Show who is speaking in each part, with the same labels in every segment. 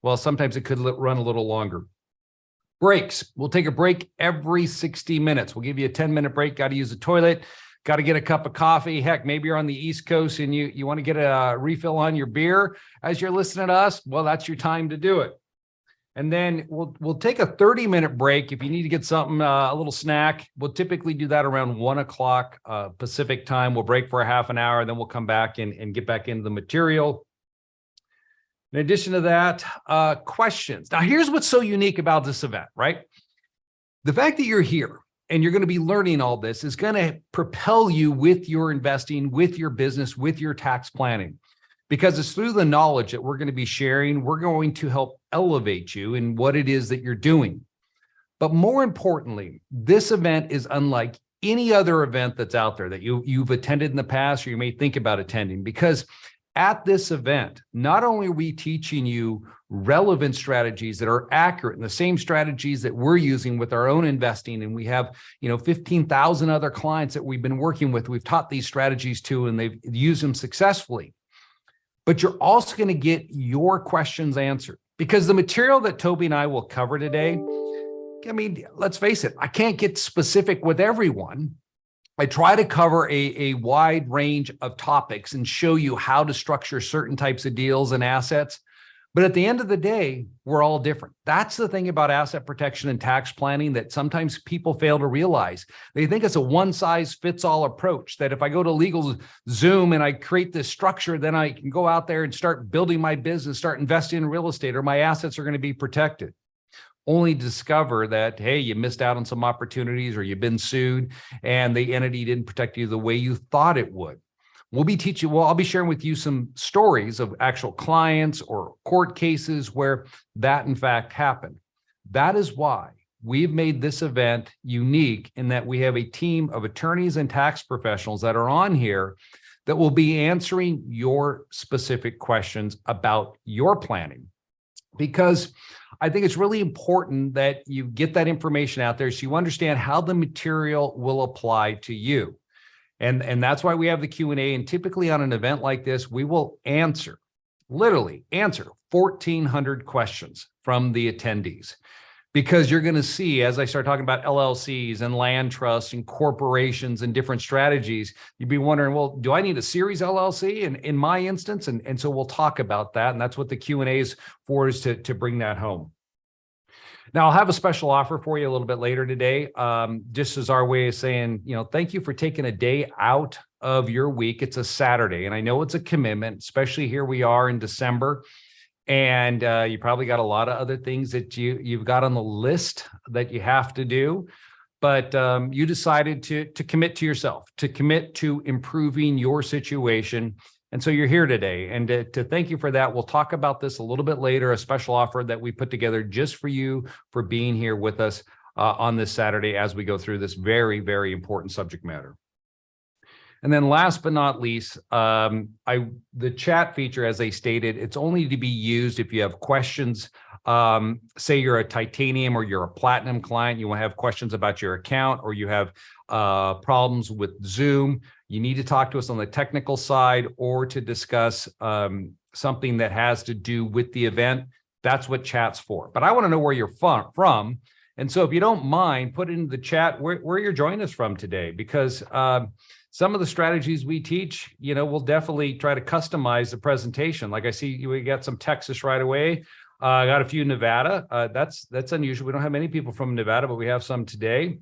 Speaker 1: Well, sometimes it could run a little longer. Breaks. We'll take a break every 60 minutes. We'll give you a 10-minute break. Got to use the toilet. Got to get a cup of coffee. Heck, maybe you're on the East Coast and you want to get a refill on your beer as you're listening to us. Well, that's your time to do it. And then we'll take a 30-minute break if you need to get something, a little snack. We'll typically do that around 1 o'clock Pacific time. We'll break for a half an hour, then we'll come back and get back into the material. In addition to that, questions. Now, here's what's so unique about this event, right? The fact that you're here and you're going to be learning all this is going to propel you with your investing, with your business, with your tax planning. Because it's through the knowledge that we're going to be sharing, we're going to help elevate you in what it is that you're doing. But more importantly, this event is unlike any other event that's out there that you've attended in the past or you may think about attending, because at this event, not only are we teaching you relevant strategies that are accurate and the same strategies that we're using with our own investing, and we have 15,000 other clients that we've been working with, we've taught these strategies to, and they've used them successfully. But you're also going to get your questions answered, because the material that Toby and I will cover today, I mean, let's face it, I can't get specific with everyone. I try to cover a wide range of topics and show you how to structure certain types of deals and assets. But at the end of the day, we're all different. That's the thing about asset protection and tax planning that sometimes people fail to realize. They think it's a one-size-fits-all approach, that if I go to LegalZoom and I create this structure, then I can go out there and start building my business, start investing in real estate, or my assets are going to be protected. Only discover that, hey, you missed out on some opportunities, or you've been sued and the entity didn't protect you the way you thought it would. I'll be sharing with you some stories of actual clients or court cases where that in fact happened. That is why we've made this event unique, in that we have a team of attorneys and tax professionals that are on here that will be answering your specific questions about your planning. Because I think it's really important that you get that information out there so you understand how the material will apply to you. And that's why we have the Q&A. And typically on an event like this, we will literally answer 1,400 questions from the attendees. Because you're going to see, as I start talking about LLCs and land trusts and corporations and different strategies, you'd be wondering, well, do I need a series LLC in my instance? And so we'll talk about that. And that's what the Q&A is for, is to bring that home. Now, I'll have a special offer for you a little bit later today, just as our way of saying, thank you for taking a day out of your week. It's a Saturday, and I know it's a commitment, especially here we are in December. And you probably got a lot of other things that you've got on the list that you have to do. But you decided to commit to yourself, to commit to improving your situation. And so you're here today. And to thank you for that, we'll talk about this a little bit later, a special offer that we put together just for you for being here with us on this Saturday as we go through this very, very important subject matter. And then last but not least, the chat feature, as I stated, it's only to be used if you have questions. Say you're a titanium or you're a platinum client, you want to have questions about your account, or you have problems with Zoom. You need to talk to us on the technical side, or to discuss something that has to do with the event. That's what chat's for. But I want to know where you're from. And so if you don't mind, put it in the chat where you're joining us from today, because some of the strategies we teach, we'll definitely try to customize the presentation. Like I see we got some Texas right away. I got a few Nevada. That's unusual. We don't have many people from Nevada, but we have some today.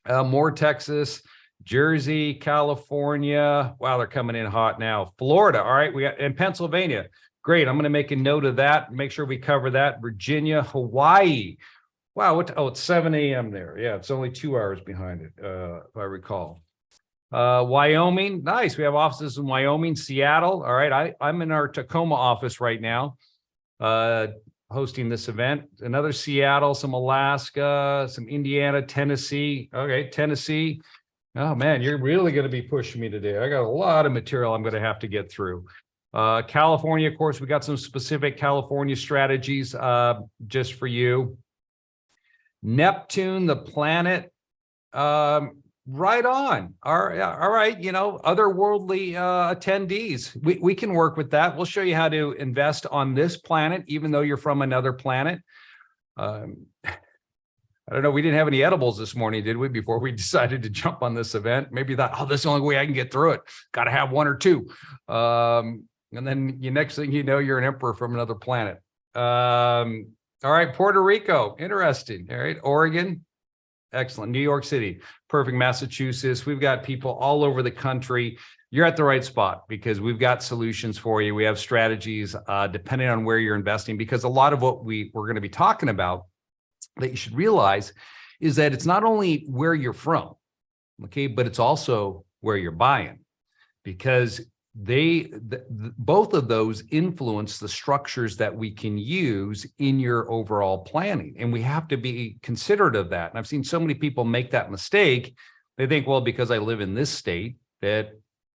Speaker 1: More Texas, Jersey, California. Wow, they're coming in hot now. Florida. All right. We got in Pennsylvania. Great. I'm going to make a note of that. Make sure we cover that. Virginia, Hawaii. Wow. It's 7 a.m. there. Yeah, it's only 2 hours behind it, if I recall. Wyoming. Nice. We have offices in Wyoming, Seattle. All right. I'm in our Tacoma office right now, hosting this event. Another Seattle, some Alaska, some Indiana, Tennessee. Okay, Tennessee. Oh man, you're really going to be pushing me today. I got a lot of material I'm going to have to get through. California, of course, we got some specific California strategies just for you. Neptune, the planet. Right on. All right. Otherworldly attendees, we can work with that. We'll show you how to invest on this planet, even though you're from another planet. I don't know. We didn't have any edibles this morning, did we? Before we decided to jump on this event, maybe thought, oh, this is the only way I can get through it. Got to have one or two. And then next thing you know, you're an emperor from another planet. All right. Puerto Rico. Interesting. All right. Oregon. Excellent. New York City. Perfect. Massachusetts. We've got people all over the country. You're at the right spot because we've got solutions for you. We have strategies depending on where you're investing, because a lot of what we're going to be talking about that you should realize is that it's not only where you're from, okay, but it's also where you're buying, because both of those influence the structures that we can use in your overall planning. And we have to be considerate of that. And I've seen so many people make that mistake. They think, well, because I live in this state, that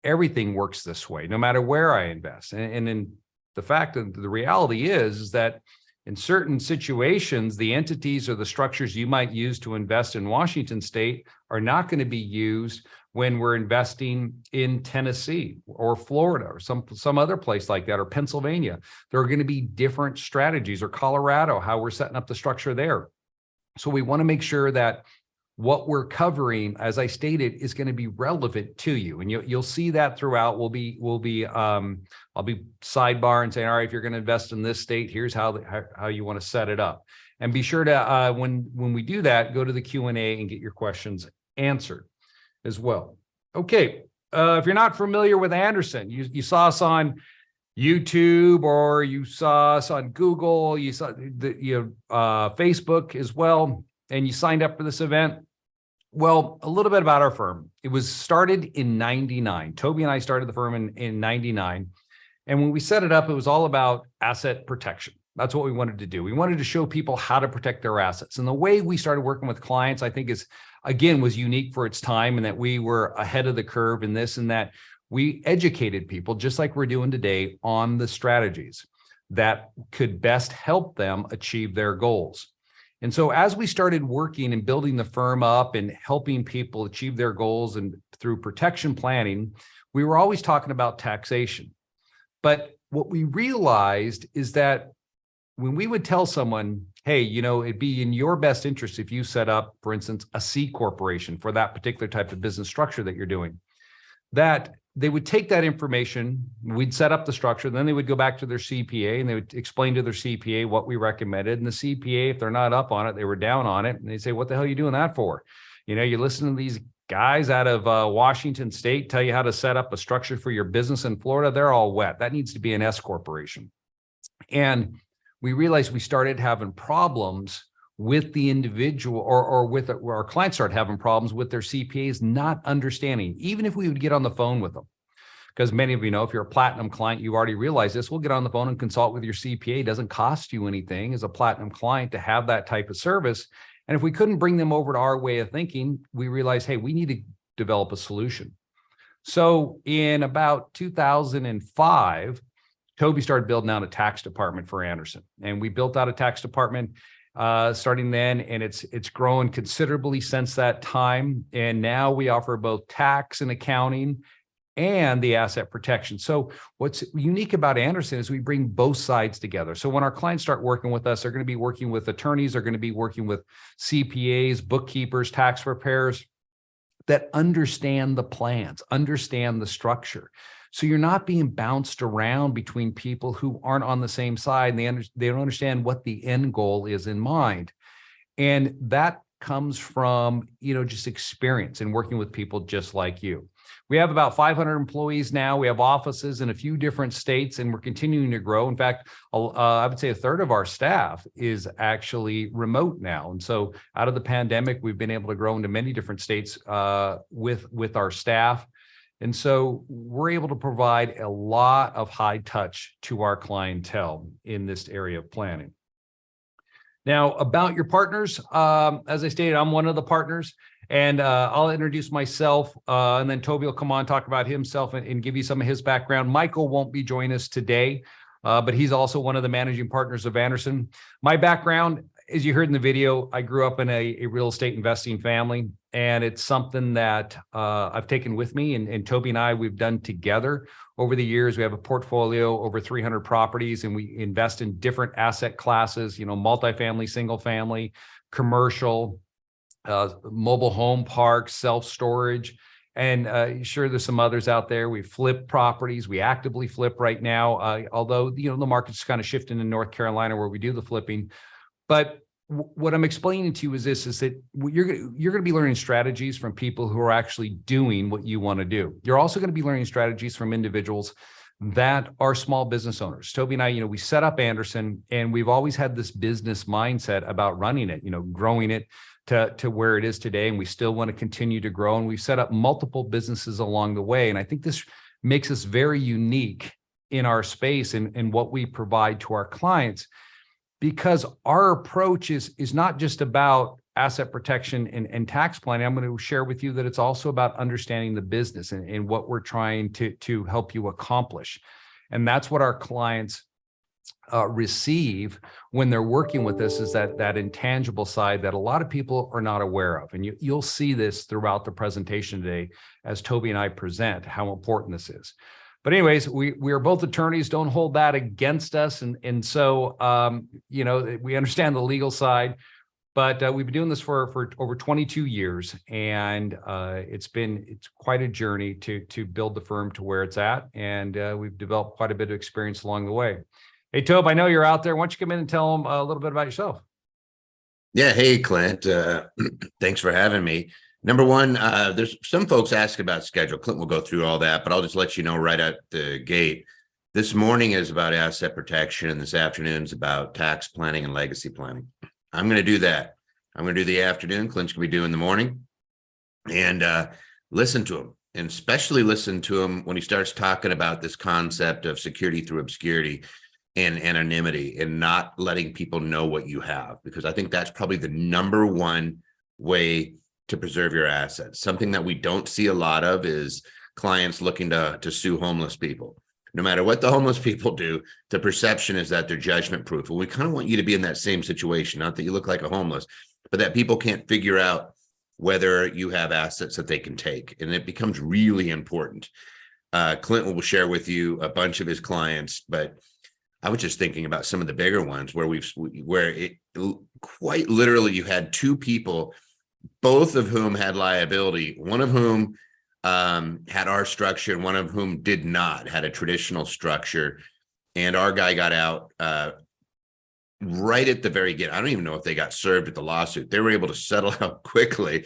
Speaker 1: everything works this way, no matter where I invest. And in the fact of the reality is that in certain situations, the entities or the structures you might use to invest in Washington State are not going to be used when we're investing in Tennessee or Florida or some other place like that, or Pennsylvania. There are going to be different strategies, or Colorado, how we're setting up the structure there. So we want to make sure that what we're covering, as I stated, is going to be relevant to you. And you'll see that throughout. I'll be sidebar and saying, all right, if you're going to invest in this state, here's how you want to set it up. And be sure to, when we do that, go to the Q&A and get your questions answered as well. Okay. If you're not familiar with Anderson, you saw us on YouTube, or you saw us on Google, you saw Facebook as well, and you signed up for this event. Well, a little bit about our firm. It was started in 99. Toby and I started the firm in 99. And when we set it up, it was all about asset protection. That's what we wanted to do. We wanted to show people how to protect their assets. And the way we started working with clients, I think was unique for its time, and that we were ahead of the curve in this, and that we educated people, just like we're doing today, on the strategies that could best help them achieve their goals. And so as we started working and building the firm up and helping people achieve their goals and through protection planning, we were always talking about taxation. But what we realized is that when we would tell someone, hey, it'd be in your best interest if you set up, for instance, a C corporation for that particular type of business structure that you're doing, that they would take that information, we'd set up the structure, then they would go back to their CPA and they would explain to their CPA what we recommended. And the CPA, if they're not up on it, they were down on it. And they'd say, what the hell are you doing that for? You listen to these guys out of Washington State tell you how to set up a structure for your business in Florida. They're all wet. That needs to be an S corporation. And we realized we started having problems with the individual, or with our clients started having problems with their CPAs not understanding, even if we would get on the phone with them. Because many of you know, if you're a platinum client, you already realize this, we'll get on the phone and consult with your CPA. It doesn't cost you anything as a platinum client to have that type of service. And if we couldn't bring them over to our way of thinking, we realized, hey, we need to develop a solution. So in about 2005, Toby started building out a tax department for Anderson. And we built out a tax department starting then, and it's grown considerably since that time. And now we offer both tax and accounting and the asset protection. So what's unique about Anderson is we bring both sides together. So when our clients start working with us, they're going to be working with attorneys, they're going to be working with CPAs, bookkeepers, tax preparers that understand the plans, understand the structure. So you're not being bounced around between people who aren't on the same side, and they don't understand what the end goal is in mind. And that comes from, just experience and working with people just like you. We have about 500 employees now. We have offices in a few different states, and we're continuing to grow. In fact, I would say a third of our staff is actually remote now. And so out of the pandemic, we've been able to grow into many different states with our staff. And so we're able to provide a lot of high touch to our clientele in this area of planning. Now, about your partners, as I stated, I'm one of the partners, and I'll introduce myself, and then Toby will come on, talk about himself and give you some of his background. Michael won't be joining us today, but he's also one of the managing partners of Anderson. My background, as you heard in the video, I grew up in a real estate investing family, And it's something that I've taken with me, and Toby and I, we've done together over the years. We have a portfolio over 300 properties, and we invest in different asset classes, multifamily, single family, commercial, mobile home parks, self-storage. And sure, there's some others out there. We flip properties. We actively flip right now, although, the market's kind of shifting in North Carolina where we do the flipping. But what I'm explaining to you is this, is that you're going to be learning strategies from people who are actually doing what you want to do. You're also going to be learning strategies from individuals that are small business owners. Toby and I, we set up Anderson, and we've always had this business mindset about running it, growing it to where it is today. And we still want to continue to grow. And we've set up multiple businesses along the way. And I think this makes us very unique in our space and what we provide to our clients, because our approach is not just about asset protection and tax planning. I'm going to share with you that it's also about understanding the business and what we're trying to help you accomplish. And that's what our clients receive when they're working with us, is that intangible side that a lot of people are not aware of. And you'll see this throughout the presentation today as Toby and I present how important this is. But anyways, we are both attorneys. Don't hold that against us. And so, we understand the legal side, but we've been doing this for over 22 years. And it's quite a journey to build the firm to where it's at. And we've developed quite a bit of experience along the way. Hey, Tobe, I know you're out there. Why don't you come in and tell them a little bit about yourself?
Speaker 2: Yeah. Hey, Clint. Thanks for having me. Number one, there's some folks ask about schedule. Clint will go through all that, but I'll just let you know right at the gate. This morning is about asset protection, and this afternoon is about tax planning and legacy planning. I'm going to do that. I'm going to do the afternoon. Clint's going to be doing the morning, and listen to him, and especially listen to him when he starts talking about this concept of security through obscurity and anonymity, and not letting people know what you have, because I think that's probably the number one way to preserve your assets. Something that we don't see a lot of is clients looking to sue homeless people. No matter what the homeless people do, the perception is that they're judgment proof. Well, we kind of want you to be in that same situation, not that you look like a homeless, but that people can't figure out whether you have assets that they can take. And it becomes really important. Clint will share with you a bunch of his clients, but I was just thinking about some of the bigger ones where it quite literally, you had two people, both of whom had liability, one of whom had our structure and one of whom did not, had a traditional structure. And our guy got out right at the very beginning. I don't even know if they got served at the lawsuit. They were able to settle out quickly.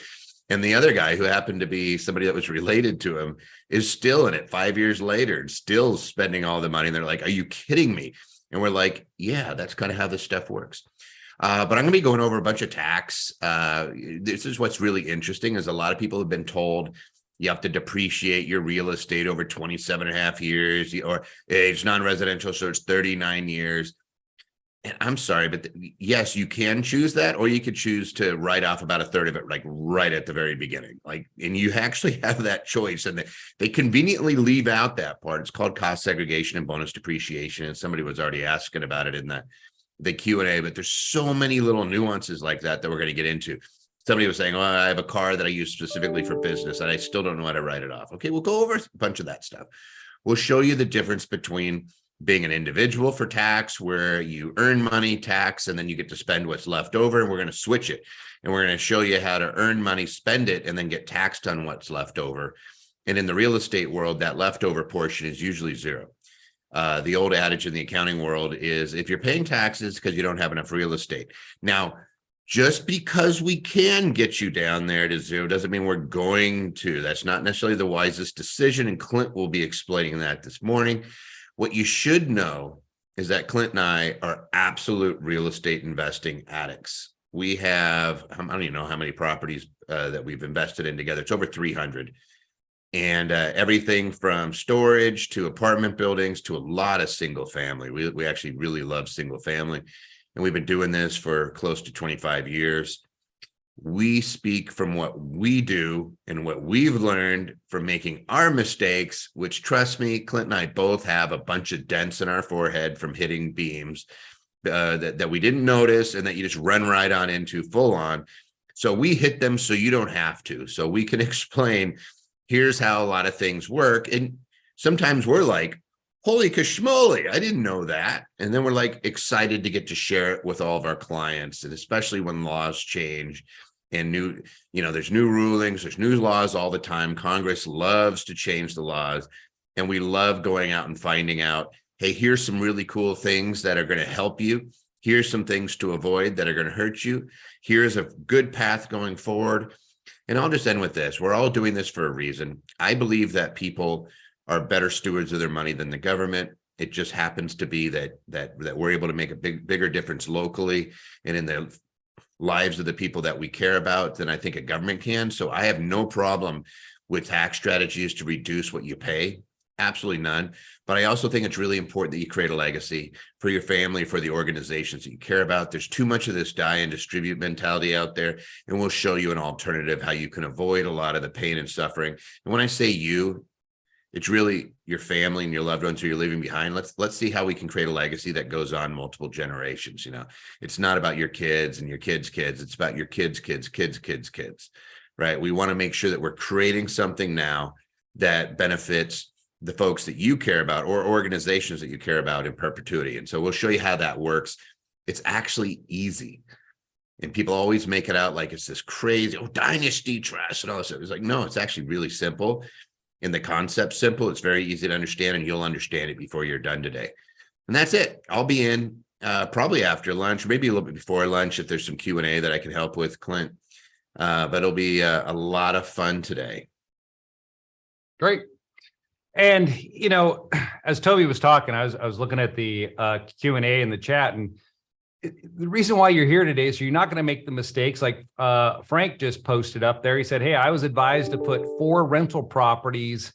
Speaker 2: And the other guy, who happened to be somebody that was related to him, is still in it 5 years later and still spending all the money. And they're like, are you kidding me? And we're like, yeah, that's kind of how this stuff works. But I'm going to be going over a bunch of tax. This is what's really interesting, is a lot of people have been told you have to depreciate your real estate over 27 and a half years, or it's non-residential, so it's 39 years. And I'm sorry, but yes, you can choose that, or you could choose to write off about a third of it, like right at the very beginning. And you actually have that choice, and they conveniently leave out that part. It's called cost segregation and bonus depreciation. And somebody was already asking about it in the Q&A, but there's so many little nuances like that we're going to get into. Somebody was saying, oh, I have a car that I use specifically for business, and I still don't know how to write it off. Okay, we'll go over a bunch of that stuff. We'll show you the difference between being an individual for tax, where you earn money, tax, and then you get to spend what's left over. And we're going to switch it. And we're going to show you how to earn money, spend it, and then get taxed on what's left over. And in the real estate world, that leftover portion is usually zero. The old adage in the accounting world is, if you're paying taxes because you don't have enough real estate. Now, just because we can get you down there to zero doesn't mean we're going to. That's not necessarily the wisest decision. And Clint will be explaining that this morning. What you should know is that Clint and I are absolute real estate investing addicts. We have, I don't even know how many properties that we've invested in together. It's over 300. And everything from storage to apartment buildings to a lot of single family. We actually really love single family. And we've been doing this for close to 25 years. We speak from what we do and what we've learned from making our mistakes, which, trust me, Clint and I both have a bunch of dents in our forehead from hitting beams that we didn't notice, and that you just run right on into full on. So we hit them so you don't have to. So we can explain, here's how a lot of things work. And sometimes we're like, holy kashmoli, I didn't know that. And then we're like excited to get to share it with all of our clients. And especially when laws change and there's new rulings, there's new laws all the time. Congress loves to change the laws. And we love going out and finding out, hey, here's some really cool things that are going to help you. Here's some things to avoid that are going to hurt you. Here's a good path going forward. And I'll just end with this. We're all doing this for a reason. I believe that people are better stewards of their money than the government. It just happens to be that we're able to make a bigger difference locally and in the lives of the people that we care about than I think a government can. So I have no problem with tax strategies to reduce what you pay. Absolutely none. But I also think it's really important that you create a legacy for your family, for the organizations that you care about. There's too much of this die and distribute mentality out there, and we'll show you an alternative, how you can avoid a lot of the pain and suffering. And when I say you, it's really your family and your loved ones who you're leaving behind. Let's see how we can create a legacy that goes on multiple generations. It's not about your kids and your kids' kids. It's about your kids, right? We want to make sure that we're creating something now that benefits the folks that you care about or organizations that you care about in perpetuity. And so we'll show you how that works. It's actually easy. And people always make it out like it's this crazy, dynasty trust and all this. It's like, no, it's actually really simple. And the concept's simple. It's very easy to understand, and you'll understand it before you're done today. And that's it. I'll be in probably after lunch, maybe a little bit before lunch if there's some Q&A that I can help with, Clint. But it'll be a lot of fun today.
Speaker 1: Great. And, as Toby was talking, I was looking at the Q&A in the chat, and the reason why you're here today is so you're not going to make the mistakes like Frank just posted up there. He said, hey, I was advised to put 4 rental properties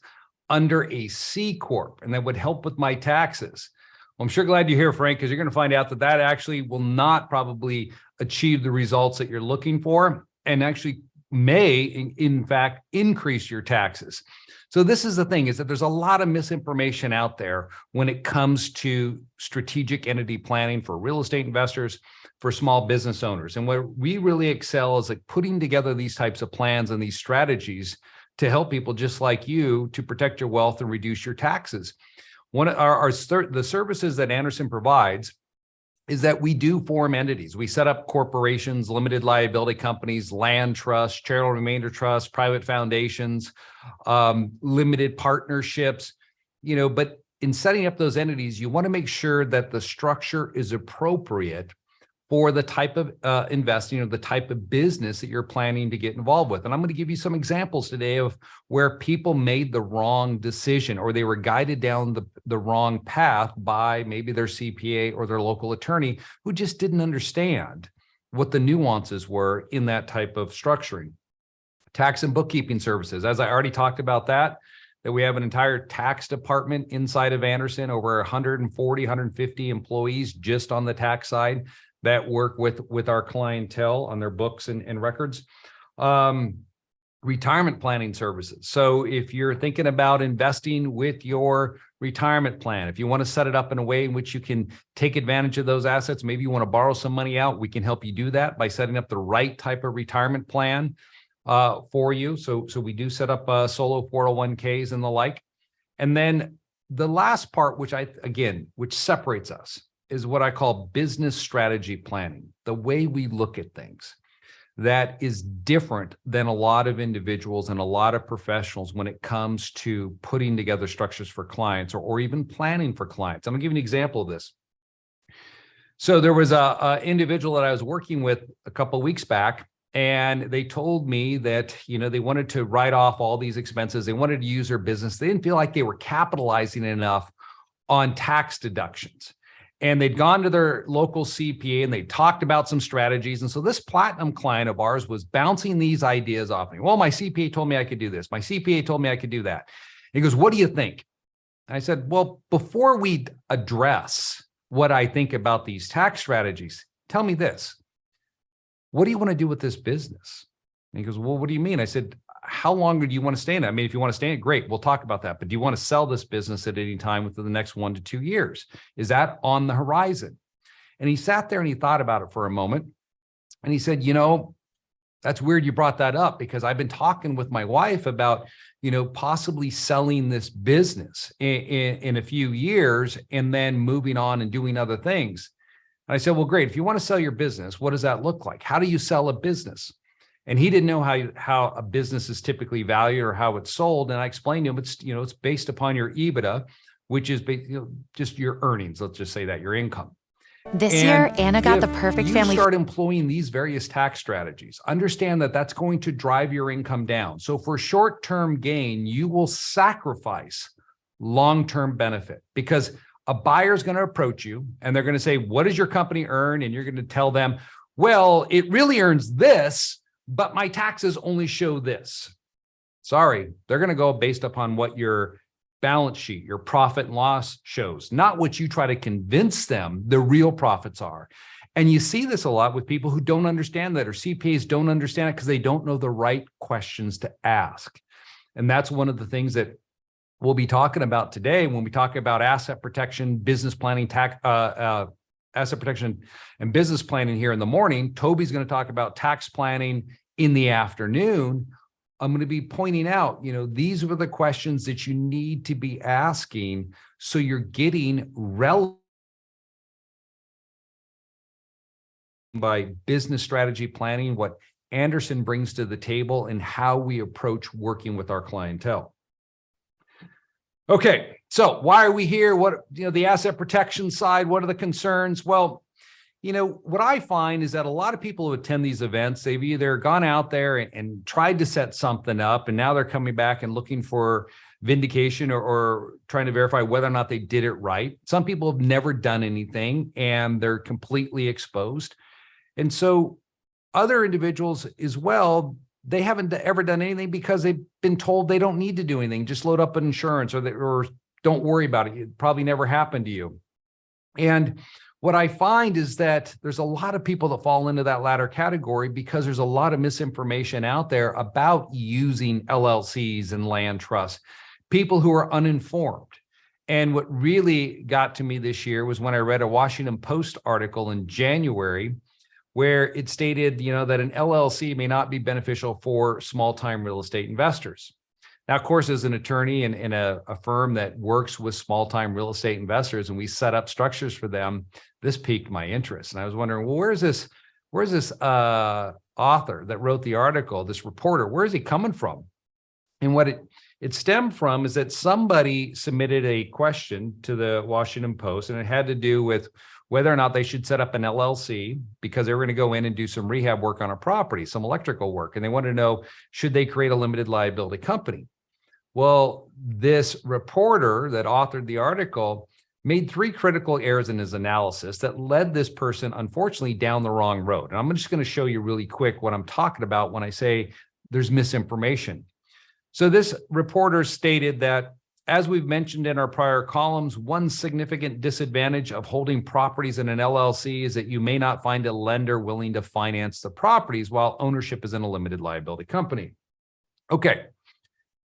Speaker 1: under a C Corp, and that would help with my taxes. Well, I'm sure glad you're here, Frank, because you're going to find out that actually will not probably achieve the results that you're looking for, and actually may, in fact, increase your taxes. So this is the thing, is that there's a lot of misinformation out there when it comes to strategic entity planning for real estate investors, for small business owners. And where we really excel is like putting together these types of plans and these strategies to help people just like you to protect your wealth and reduce your taxes. One of the services that Anderson provides is that we do form entities. We set up corporations, limited liability companies, land trusts, charitable remainder trusts, private foundations, limited partnerships, but in setting up those entities, you want to make sure that the structure is appropriate for the type of investing or the type of business that you're planning to get involved with. And I'm going to give you some examples today of where people made the wrong decision or they were guided down the wrong path by maybe their CPA or their local attorney who just didn't understand what the nuances were in that type of structuring. Tax and bookkeeping services, as I already talked about that we have an entire tax department inside of Anderson, over 140, 150 employees just on the tax side that work with our clientele on their books and records. Retirement planning services. So if you're thinking about investing with your retirement plan, if you want to set it up in a way in which you can take advantage of those assets, maybe you want to borrow some money out, we can help you do that by setting up the right type of retirement plan for you. So we do set up solo 401ks and the like. And then the last part, which separates us, is what I call business strategy planning, the way we look at things. That is different than a lot of individuals and a lot of professionals when it comes to putting together structures for clients or even planning for clients. I'm gonna give you an example of this. So there was a individual that I was working with a couple of weeks back, and they told me that, they wanted to write off all these expenses. They wanted to use their business. They didn't feel like they were capitalizing enough on tax deductions. And they'd gone to their local CPA and they talked about some strategies. And so this platinum client of ours was bouncing these ideas off me. Well, my CPA told me I could do this. My CPA told me I could do that. He goes, what do you think? And I said, well, before we address what I think about these tax strategies, tell me this. What do you want to do with this business? And he goes, well, what do you mean? I said, how long do you want to stay in it? I mean, if you want to stay in it, great, we'll talk about that. But do you want to sell this business at any time within the next 1 to 2 years? Is that on the horizon? And he sat there and he thought about it for a moment. And he said, That's weird you brought that up, because I've been talking with my wife about, possibly selling this business in a few years and then moving on and doing other things. And I said, well, great. If you want to sell your business, what does that look like? How do you sell a business? And he didn't know how a business is typically valued or how it's sold. And I explained to him, it's based upon your EBITDA, which is just your earnings. Let's just say that, your income.
Speaker 3: This year, Anna got the perfect family.
Speaker 1: You start employing these various tax strategies. Understand that that's going to drive your income down. So for short-term gain, you will sacrifice long-term benefit, because a buyer is going to approach you and they're going to say, what does your company earn? And you're going to tell them, well, it really earns this, but my taxes only show this. Sorry, they're going to go based upon what your balance sheet, your profit and loss shows, not what you try to convince them the real profits are. And you see this a lot with people who don't understand that, or CPAs don't understand it because they don't know the right questions to ask. And that's one of the things that we'll be talking about today when we talk about asset protection, business planning, asset protection and business planning here in the morning. Toby's going to talk about tax planning in the afternoon. I'm going to be pointing out, these are the questions that you need to be asking so you're getting relevant by business strategy planning, what Anderson brings to the table and how we approach working with our clientele. Okay, so why are we here? What, the asset protection side, what are the concerns? Well, what I find is that a lot of people who attend these events, they've either gone out there and tried to set something up, and now they're coming back and looking for vindication or trying to verify whether or not they did it right. Some people have never done anything and they're completely exposed. And so other individuals as well, they haven't ever done anything because they've been told they don't need to do anything. Just load up an insurance or don't worry about it. It probably never happened to you. And what I find is that there's a lot of people that fall into that latter category because there's a lot of misinformation out there about using LLCs and land trusts, people who are uninformed. And what really got to me this year was when I read a Washington Post article in January where it stated, that an LLC may not be beneficial for small-time real estate investors. Now, of course, as an attorney in a firm that works with small-time real estate investors and we set up structures for them, this piqued my interest. And I was wondering, well, where's this author that wrote the article, this reporter, where is he coming from? And what it stemmed from is that somebody submitted a question to the Washington Post, and it had to do with whether or not they should set up an LLC because they were going to go in and do some rehab work on a property, some electrical work. And they wanted to know, should they create a limited liability company? Well, this reporter that authored the article made 3 critical errors in his analysis that led this person, unfortunately, down the wrong road. And I'm just going to show you really quick what I'm talking about when I say there's misinformation. So this reporter stated that, as we've mentioned in our prior columns, one significant disadvantage of holding properties in an LLC is that you may not find a lender willing to finance the properties while ownership is in a limited liability company. Okay.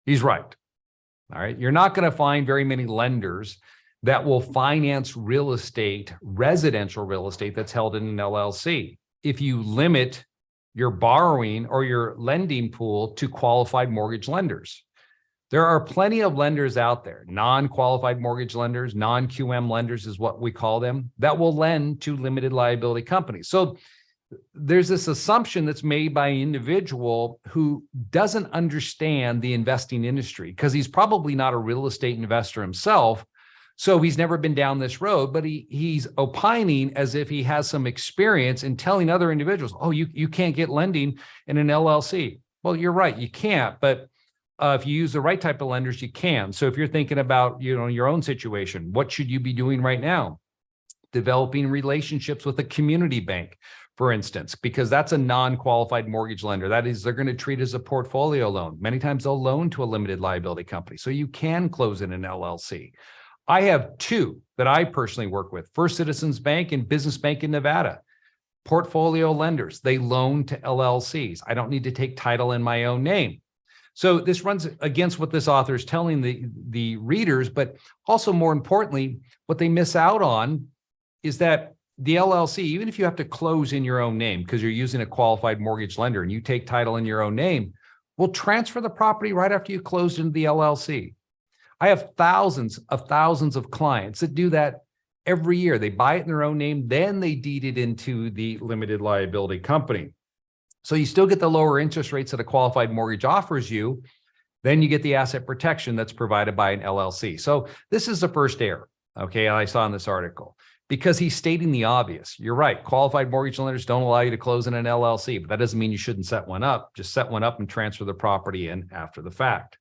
Speaker 1: He's right. All right. You're not going to find very many lenders that will finance real estate, residential real estate that's held in an LLC. If you limit your borrowing or your lending pool to qualified mortgage lenders, there are plenty of lenders out there, non-qualified mortgage lenders, non-QM lenders is what we call them, that will lend to limited liability companies. So there's this assumption that's made by an individual who doesn't understand the investing industry because he's probably not a real estate investor himself. So he's never been down this road, but he's opining as if he has some experience in telling other individuals, oh, you can't get lending in an LLC. Well, you're right, you can't, but if you use the right type of lenders, you can. So if you're thinking about, your own situation, what should you be doing right now? Developing relationships with a community bank, for instance, because that's a non-qualified mortgage lender. That is, they're going to treat it as a portfolio loan. Many times they'll loan to a limited liability company. So you can close in an LLC. I have 2 that I personally work with, First Citizens Bank and Business Bank in Nevada. Portfolio lenders, they loan to LLCs. I don't need to take title in my own name. So this runs against what this author is telling the readers, but also more importantly, what they miss out on is that the LLC, even if you have to close in your own name because you're using a qualified mortgage lender and you take title in your own name, will transfer the property right after you closed into the LLC. I have thousands of clients that do that every year. They buy it in their own name, then they deed it into the limited liability company. So you still get the lower interest rates that a qualified mortgage offers you. Then you get the asset protection that's provided by an LLC. So this is the first error, okay, I saw in this article, because he's stating the obvious. You're right, qualified mortgage lenders don't allow you to close in an LLC, but that doesn't mean you shouldn't set one up. Just set one up and transfer the property in after the fact.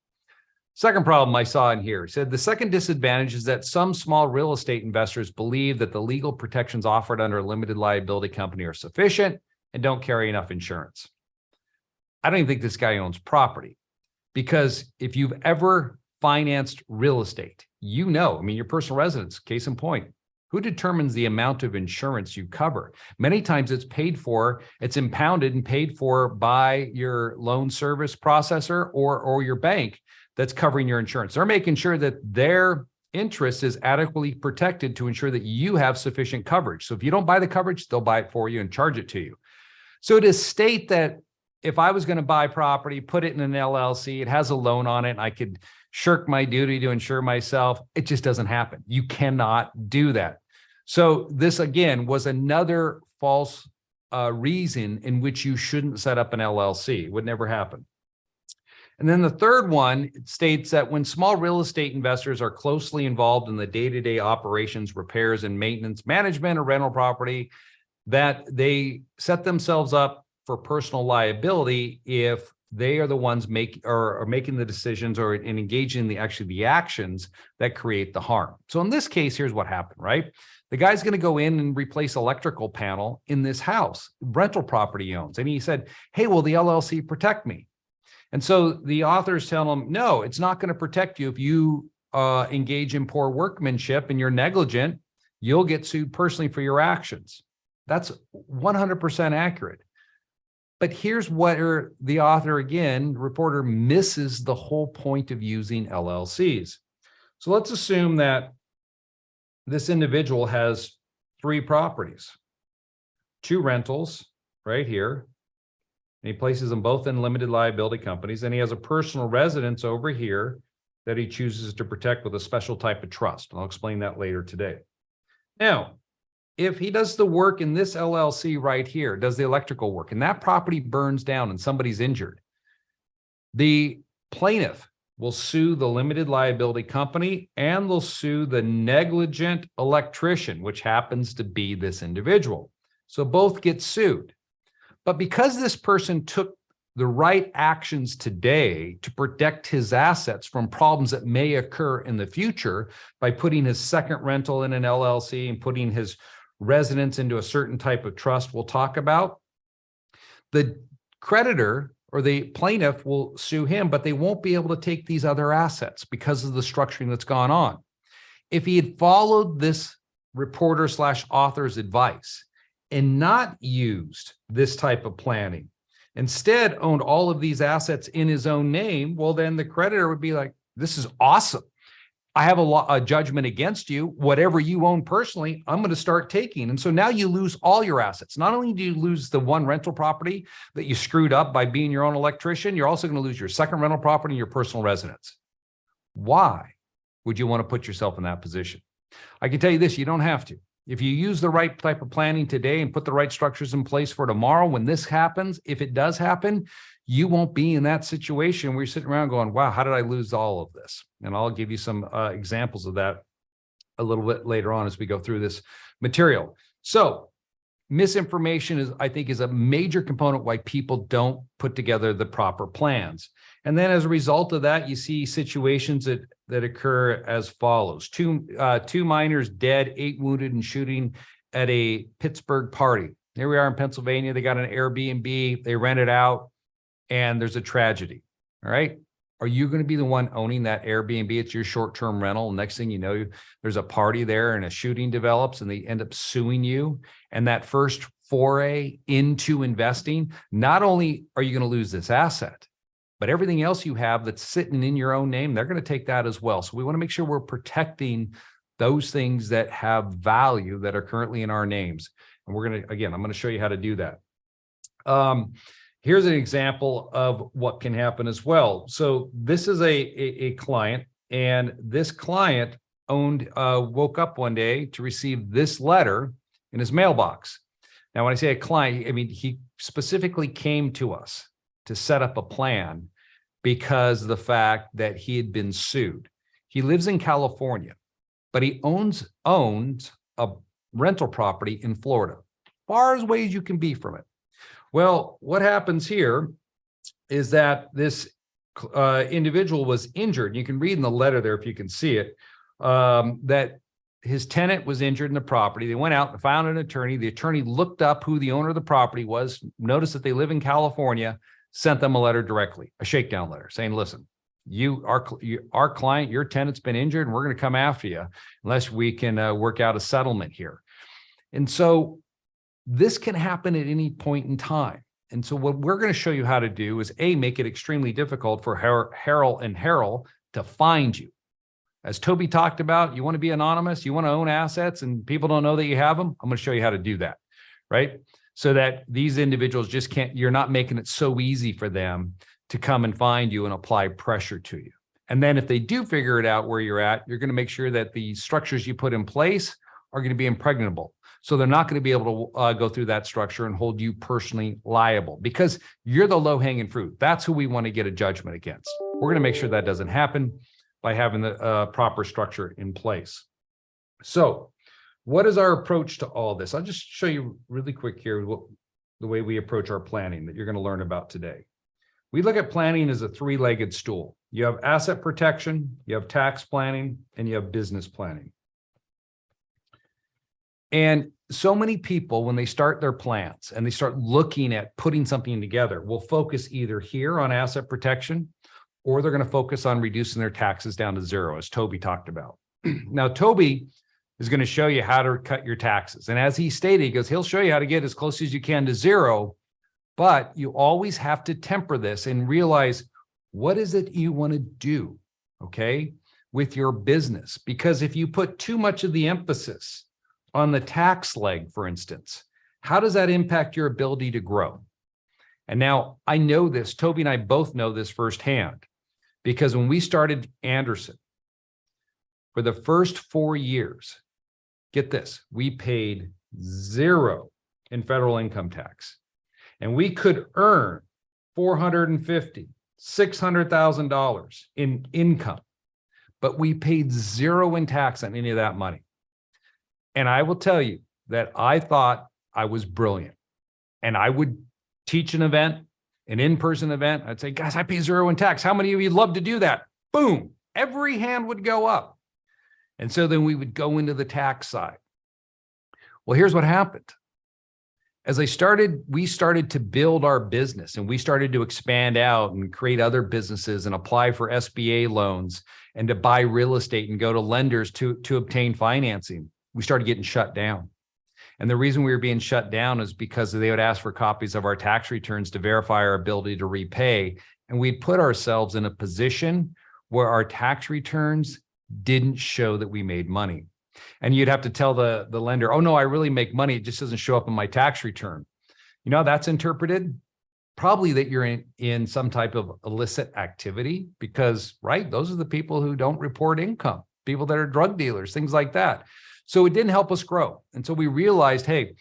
Speaker 1: Second problem I saw in here, he said the second disadvantage is that some small real estate investors believe that the legal protections offered under a limited liability company are sufficient and don't carry enough insurance. I don't even think this guy owns property, because if you've ever financed real estate, you know, I mean, your personal residence, case in point, who determines the amount of insurance you cover? Many times it's paid for, it's impounded and paid for by your loan service processor or your bank that's covering your insurance. They're making sure that their interest is adequately protected to ensure that you have sufficient coverage. So if you don't buy the coverage, they'll buy it for you and charge it to you. So to state that if I was going to buy property, put it in an LLC, it has a loan on it, and I could shirk my duty to insure myself, it just doesn't happen. You cannot do that. So this, again, was another false reason in which you shouldn't set up an LLC. It would never happen. And then the third one states that when small real estate investors are closely involved in the day-to-day operations, repairs, and maintenance, management of rental property, that they set themselves up for personal liability if they are the ones making the decisions or engaging in the actions that create the harm. So in this case, here's what happened, right? The guy's going to go in and replace electrical panel in this house, rental property he owns. And he said, hey, will the LLC protect me? And so the authors tell him, no, it's not going to protect you. If you engage in poor workmanship and you're negligent, you'll get sued personally for your actions. That's 100% accurate. But here's where the author, again, reporter, misses the whole point of using LLCs. So let's assume that this individual has 3 properties, 2 rentals right here, and he places them both in limited liability companies, and he has a personal residence over here that he chooses to protect with a special type of trust. I'll explain that later today. Now, if he does the work in this LLC right here, does the electrical work, and that property burns down and somebody's injured, the plaintiff will sue the limited liability company and they'll sue the negligent electrician, which happens to be this individual. So both get sued. But because this person took the right actions today to protect his assets from problems that may occur in the future by putting his second rental in an LLC and putting his residence into a certain type of trust we'll talk about, the creditor or the plaintiff will sue him, but they won't be able to take these other assets because of the structuring that's gone on. If he had followed this reporter / author's advice and not used this type of planning, instead owned all of these assets in his own name, well, then the creditor would be like, this is awesome. I have a judgment against you. Whatever you own personally, I'm going to start taking. And so now you lose all your assets. Not only do you lose the one rental property that you screwed up by being your own electrician, you're also going to lose your second rental property and your personal residence. Why would you want to put yourself in that position? I can tell you this, you don't have to. If you use the right type of planning today and put the right structures in place for tomorrow, when this happens, if it does happen, you won't be in that situation where you're sitting around going, wow, how did I lose all of this? And I'll give you some examples of that a little bit later on as we go through this material. So misinformation is, I think, is a major component why people don't put together the proper plans. And then as a result of that, you see situations that occur as follows. Two minors dead, 8 wounded in shooting at a Pittsburgh party. Here we are in Pennsylvania. They got an Airbnb, they rent it out, and there's a tragedy. All right. Are you going to be the one owning that Airbnb? It's your short-term rental. Next thing you know, there's a party there and a shooting develops and they end up suing you. And that first foray into investing, not only are you going to lose this asset, but everything else you have that's sitting in your own name, they're going to take that as well. So we want to make sure we're protecting those things that have value that are currently in our names. And I'm going to show you how to do that. Here's an example of what can happen as well. So this is a client, and this client woke up one day to receive this letter in his mailbox. Now, when I say a client, I mean, he specifically came to us to set up a plan because of the fact that he had been sued. He lives in California, but he owns a rental property in Florida, far as away as you can be from it. Well, what happens here is that this individual was injured. You can read in the letter there if you can see it, that his tenant was injured in the property. They went out and found an attorney. The attorney looked up who the owner of the property was, noticed that they live in California, sent them a letter directly, a shakedown letter saying, listen, our client, your tenant's been injured, and we're going to come after you unless we can work out a settlement here. And so this can happen at any point in time. And so what we're going to show you how to do is make it extremely difficult for Harold to find you. As Toby talked about, you want to be anonymous, you want to own assets and people don't know that you have them. I'm going to show you how to do that, right? So that these individuals just can't, you're not making it so easy for them to come and find you and apply pressure to you. And then if they do figure it out where you're at, you're going to make sure that the structures you put in place are going to be impregnable. So they're not going to be able to go through that structure and hold you personally liable because you're the low-hanging fruit. That's who we want to get a judgment against. We're going to make sure that doesn't happen by having the proper structure in place. So what is our approach to all this? I'll just show you really quick here the way we approach our planning that you're going to learn about today. We look at planning as a three-legged stool. You have asset protection, you have tax planning, and you have business planning. And so many people, when they start their plans and they start looking at putting something together, will focus either here on asset protection, or they're going to focus on reducing their taxes down to zero, as Toby talked about. Now, Toby is going to show you how to cut your taxes. And as he stated, he goes, he'll show you how to get as close as you can to zero, but you always have to temper this and realize what is it you want to do, okay, with your business. Because if you put too much of the emphasis on the tax leg, for instance, how does that impact your ability to grow? And now I know this, Toby and I both know this firsthand, because when we started Anderson, for the first 4 years, get this, we paid zero in federal income tax. And we could earn $450,000, $600,000 in income, but we paid zero in tax on any of that money. And I will tell you that I thought I was brilliant. And I would teach an event, an in-person event. I'd say, guys, I pay zero in tax. How many of you love to do that? Boom, every hand would go up. And so then we would go into the tax side. Well, here's what happened. As we started to build our business and we started to expand out and create other businesses and apply for SBA loans and to buy real estate and go to lenders to obtain financing, we started getting shut down. And the reason we were being shut down is because they would ask for copies of our tax returns to verify our ability to repay. And we'd put ourselves in a position where our tax returns didn't show that we made money. And you'd have to tell the lender, oh no, I really make money. It just doesn't show up in my tax return. You know how that's interpreted? Probably that you're in some type of illicit activity because, right, those are the people who don't report income, people that are drug dealers, things like that. So it didn't help us grow. And so we realized, hey,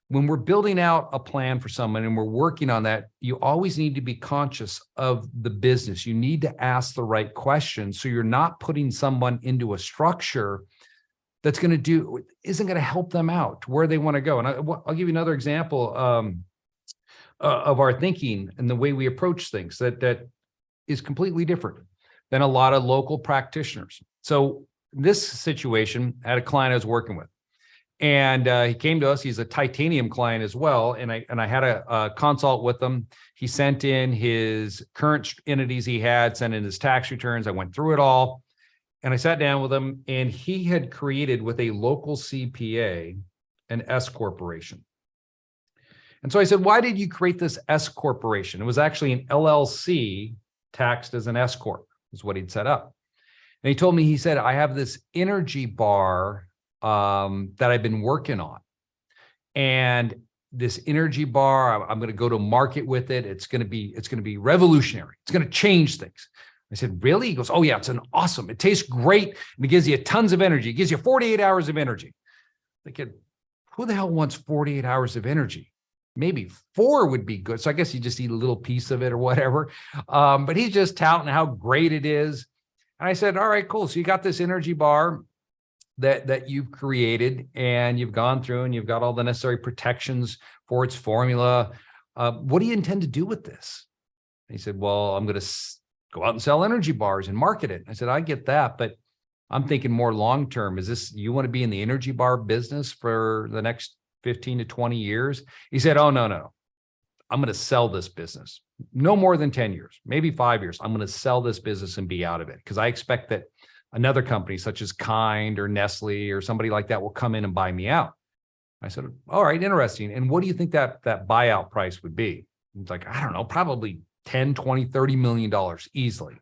Speaker 1: when we're building out a plan for someone and we're working on that, you always need to be conscious of the business. You need to ask the right questions so you're not putting someone into a structure that's isn't going to help them out to where they want to go. And I'll give you another example of our thinking and the way we approach things that is completely different than a lot of local practitioners. So this situation, I had a client I was working with, and he came to us. He's a titanium client as well, and I had a consult with him. He sent in his current entities he had, sent in his tax returns. I went through it all, and I sat down with him, and he had created with a local CPA an S corporation. And so I said, why did you create this S corporation? It was actually an LLC taxed as an S corp, is what he'd set up. And he told me, he said, I have this energy bar that I've been working on. And this energy bar, I'm going to go to market with it. It's going to be revolutionary. It's going to change things. I said, really? He goes, oh yeah, it tastes great. And it gives you tons of energy. It gives you 48 hours of energy. Thinking, who the hell wants 48 hours of energy? Maybe 4 would be good. So I guess you just eat a little piece of it or whatever. But he's just touting how great it is. And I said, all right, cool. So you got this energy bar that you've created, and you've gone through and you've got all the necessary protections for its formula. What do you intend to do with this? And he said, well, I'm going to go out and sell energy bars and market it. I said, I get that, but I'm thinking more long-term. Is this, you want to be in the energy bar business for the next 15 to 20 years? He said, oh, no. I'm going to sell this business. No more than 10 years, maybe 5 years. I'm going to sell this business and be out of it, because I expect that another company such as Kind or Nestle or somebody like that will come in and buy me out. I said, all right, interesting. And what do you think that buyout price would be? He's like, I don't know, probably 10, 20, $30 million easily.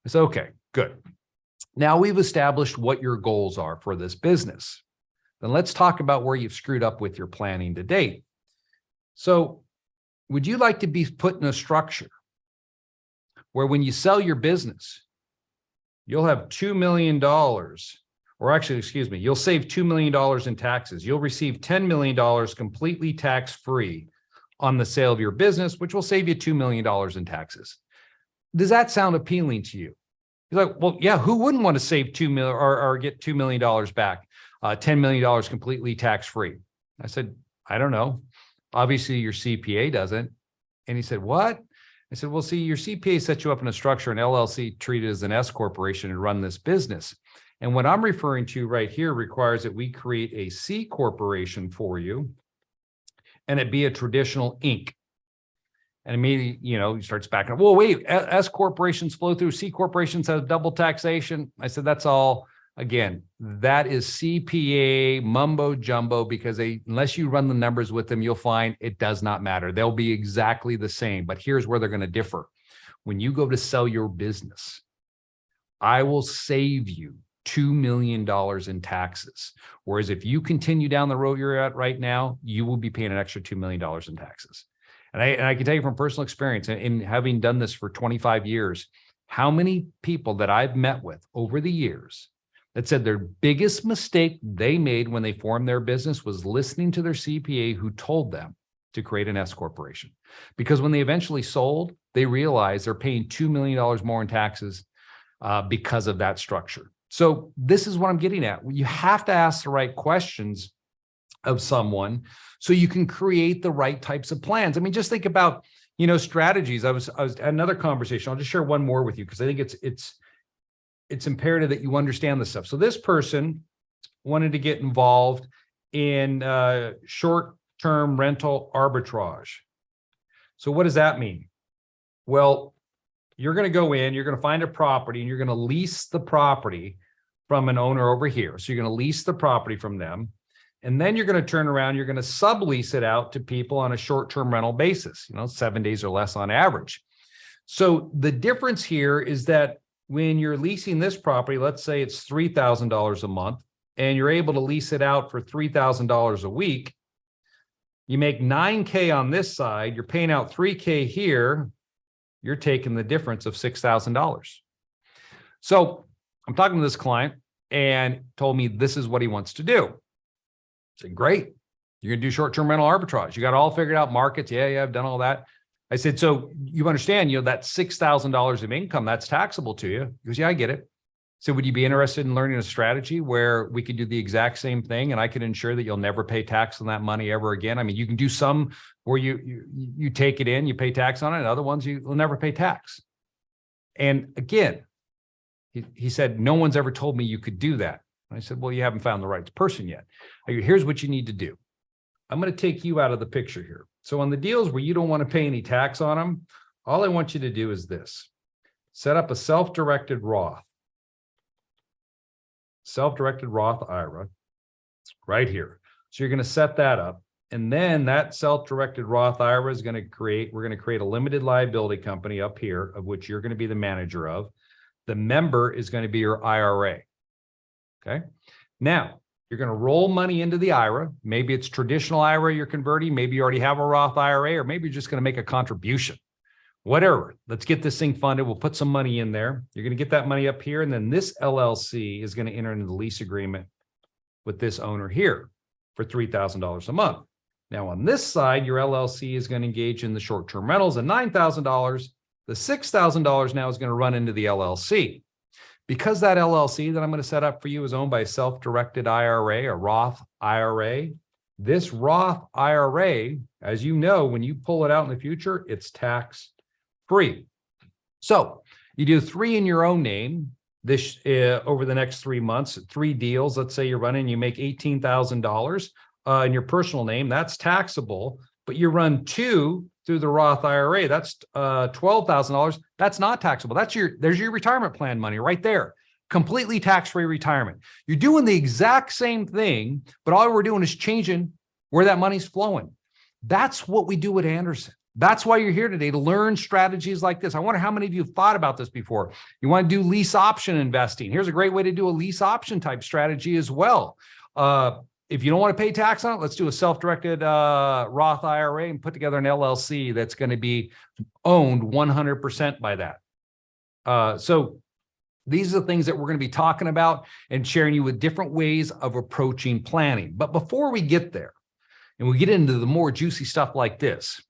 Speaker 1: I said, okay, good. Now we've established what your goals are for this business. Then let's talk about where you've screwed up with your planning to date. So would you like to be put in a structure where when you sell your business, you'll have $2 million, or actually, excuse me, you'll save $2 million in taxes. You'll receive $10 million completely tax-free on the sale of your business, which will save you $2 million in taxes. Does that sound appealing to you? You're like, well, yeah, who wouldn't want to save $2 million or get $2 million back, $10 million completely tax-free? I said, I don't know. Obviously, your CPA doesn't. And he said, what? I said, well, see, your CPA sets you up in a structure, an LLC treated as an S corporation and run this business. And what I'm referring to right here requires that we create a C corporation for you, and it be a traditional Inc. And immediately, he starts backing up. Well, wait, S corporations flow through, C corporations have double taxation. I said, that's all. Again, that is CPA mumbo jumbo, because unless you run the numbers with them, you'll find it does not matter. They'll be exactly the same, but here's where they're going to differ. When you go to sell your business, I will save you $2 million in taxes. Whereas if you continue down the road you're at right now, you will be paying an extra $2 million in taxes. And I can tell you from personal experience, in having done this for 25 years, how many people that I've met with over the years that said their biggest mistake they made when they formed their business was listening to their CPA who told them to create an S corporation. Because when they eventually sold, they realized they're paying $2 million more in taxes because of that structure. So this is what I'm getting at. You have to ask the right questions of someone so you can create the right types of plans. I mean, just think about, strategies. I was at another conversation. I'll just share one more with you, because I think it's imperative that you understand this stuff. So this person wanted to get involved in short-term rental arbitrage. So what does that mean? Well, you're going to go in, you're going to find a property, and you're going to lease the property from an owner over here. So you're going to lease the property from them. And then you're going to turn around, you're going to sublease it out to people on a short-term rental basis, 7 days or less on average. So the difference here is that when you're leasing this property, let's say it's $3,000 a month, and you're able to lease it out for $3,000 a week, you make $9K on this side, you're paying out $3K here, you're taking the difference of $6,000. So I'm talking to this client, and told me this is what he wants to do. I said, great. You're going to do short-term rental arbitrage. You got all figured out markets. Yeah, I've done all that. I said, so you understand, that $6,000 of income, that's taxable to you. He goes, yeah, I get it. So would you be interested in learning a strategy where we could do the exact same thing, and I could ensure that you'll never pay tax on that money ever again? I mean, you can do some where you take it in, you pay tax on it, and other ones you will never pay tax. And again, he said, no one's ever told me you could do that. I said, well, you haven't found the right person yet. Here's what you need to do. I'm going to take you out of the picture here. So on the deals where you don't want to pay any tax on them, all I want you to do is this. Set up a self-directed Roth. Self-directed Roth IRA right here. So you're going to set that up. And then that self-directed Roth IRA is going to we're going to create a limited liability company up here, of which you're going to be the manager of. The member is going to be your IRA. Okay. Now, you're going to roll money into the IRA. Maybe it's traditional IRA you're converting. Maybe you already have a Roth IRA, or maybe you're just going to make a contribution. Whatever. Let's get this thing funded. We'll put some money in there. You're going to get that money up here. And then this LLC is going to enter into the lease agreement with this owner here for $3,000 a month. Now, on this side, your LLC is going to engage in the short-term rentals at $9,000. The $6,000 now is going to run into the LLC. Because that LLC that I'm going to set up for you is owned by a self-directed IRA, a Roth IRA, this Roth IRA, as you know, when you pull it out in the future, it's tax-free. So you do 3 in your own name this over the next 3 months, 3 deals. Let's say you're running, you make $18,000 in your personal name. That's taxable, but you run 2 through the Roth IRA. That's $12,000. That's not taxable. There's your retirement plan money right there. Completely tax-free retirement. You're doing the exact same thing, but all we're doing is changing where that money's flowing. That's what we do at Anderson. That's why you're here today, to learn strategies like this. I wonder how many of you have thought about this before. You want to do lease option investing. Here's a great way to do a lease option type strategy as well. If you don't want to pay tax on it, let's do a self-directed Roth IRA and put together an LLC that's going to be owned 100% by that. So these are the things that we're going to be talking about and sharing you with different ways of approaching planning. But before we get there and we get into the more juicy stuff like this,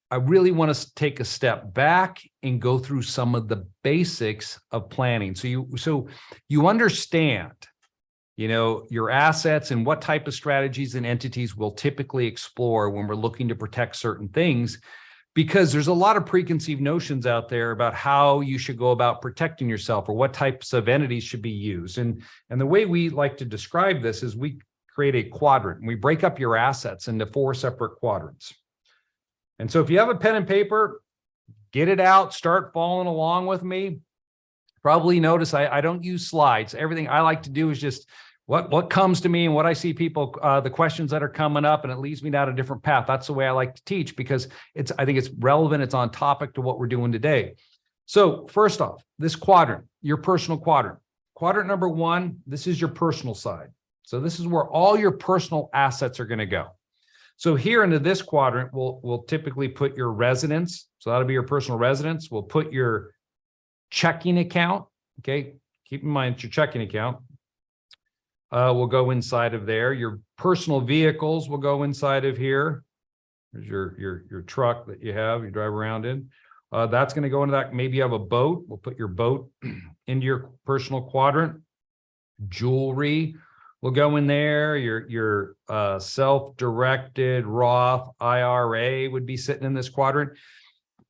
Speaker 1: I really want to take a step back and go through some of the basics of planning. So you understand, your assets and what type of strategies and entities we'll typically explore when we're looking to protect certain things, because there's a lot of preconceived notions out there about how you should go about protecting yourself or what types of entities should be used. And the way we like to describe this is we create a quadrant and we break up your assets into 4 separate quadrants. And so if you have a pen and paper, get it out, start following along with me. Probably notice I don't use slides. Everything I like to do is just what comes to me and what I see people, the questions that are coming up, and it leads me down a different path. That's the way I like to teach, because I think it's relevant. It's on topic to what we're doing today. So first off, this quadrant, your personal quadrant. Quadrant number 1, this is your personal side. So this is where all your personal assets are going to go. So here into this quadrant, we'll typically put your residence. So that'll be your personal residence. We'll put your checking account. Okay. Keep in mind it's your checking account. Will go inside of there. Your personal vehicles will go inside of here. There's your truck that you drive around in. That's going to go into that. Maybe you have a boat. We'll put your boat into your personal quadrant. Jewelry will go in there. Your self-directed Roth IRA would be sitting in this quadrant.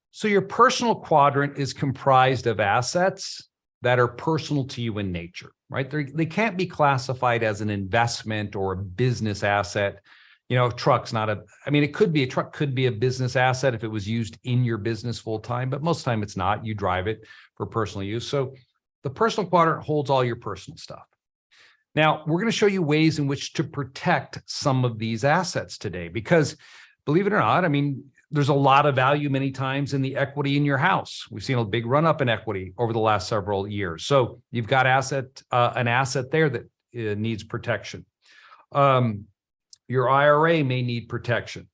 Speaker 1: So your personal quadrant is comprised of assets that are personal to you in nature, right? They can't be classified as an investment or a business asset. Truck's not it could be a truck, could be a business asset if it was used in your business full time, but most of the time it's not. You drive it for personal use. So the personal quadrant holds all your personal stuff. Now, we're going to show you ways in which to protect some of these assets today, because believe it or not, there's a lot of value many times in the equity in your house. We've seen a big run up in equity over the last several years. So you've got an asset there that needs protection. Your IRA may need protection.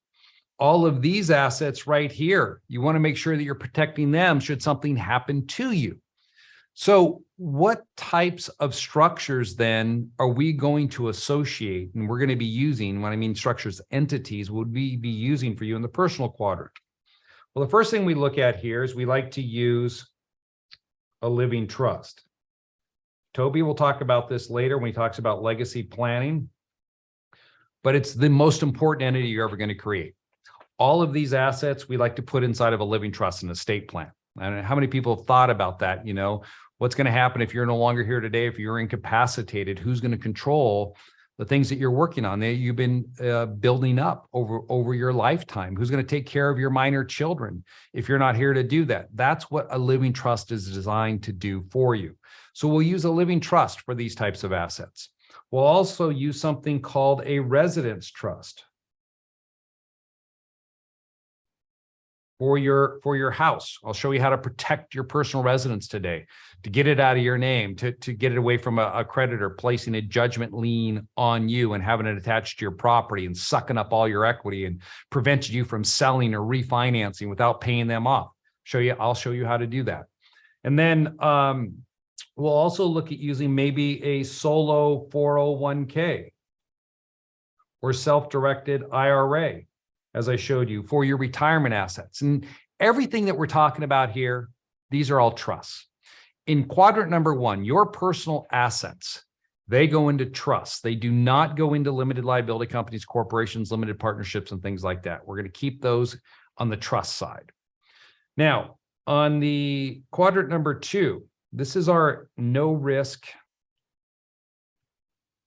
Speaker 1: All of these assets right here, you want to make sure that you're protecting them should something happen to you. So what types of structures then are we going to associate, and we're going to be using, when I mean structures, entities, would we be using for you in the personal quadrant? Well, the first thing we look at here is we like to use a living trust. Toby will talk about this later when he talks about legacy planning, but it's the most important entity you're ever going to create. All of these assets we like to put inside of a living trust and estate plan. I don't know how many people have thought about that. What's going to happen if you're no longer here today, if you're incapacitated? Who's going to control the things that you're working on, that you've been building up over your lifetime? Who's going to take care of your minor children if you're not here to do that? That's what a living trust is designed to do for you. So we'll use a living trust for these types of assets. We'll also use something called a residence trust. for your house. I'll show you how to protect your personal residence today, to get it out of your name, to get it away from a creditor placing a judgment lien on you and having it attached to your property and sucking up all your equity and preventing you from selling or refinancing without paying them off. I'll show you how to do that. And then we'll also look at using maybe a solo 401k or self-directed IRA, as I showed you, for your retirement assets. And everything that we're talking about here, these are all trusts. In quadrant number 1, your personal assets, they go into trusts. They do not go into limited liability companies, corporations, limited partnerships, and things like that. We're going to keep those on the trust side. Now, on the quadrant number 2, this is our no risk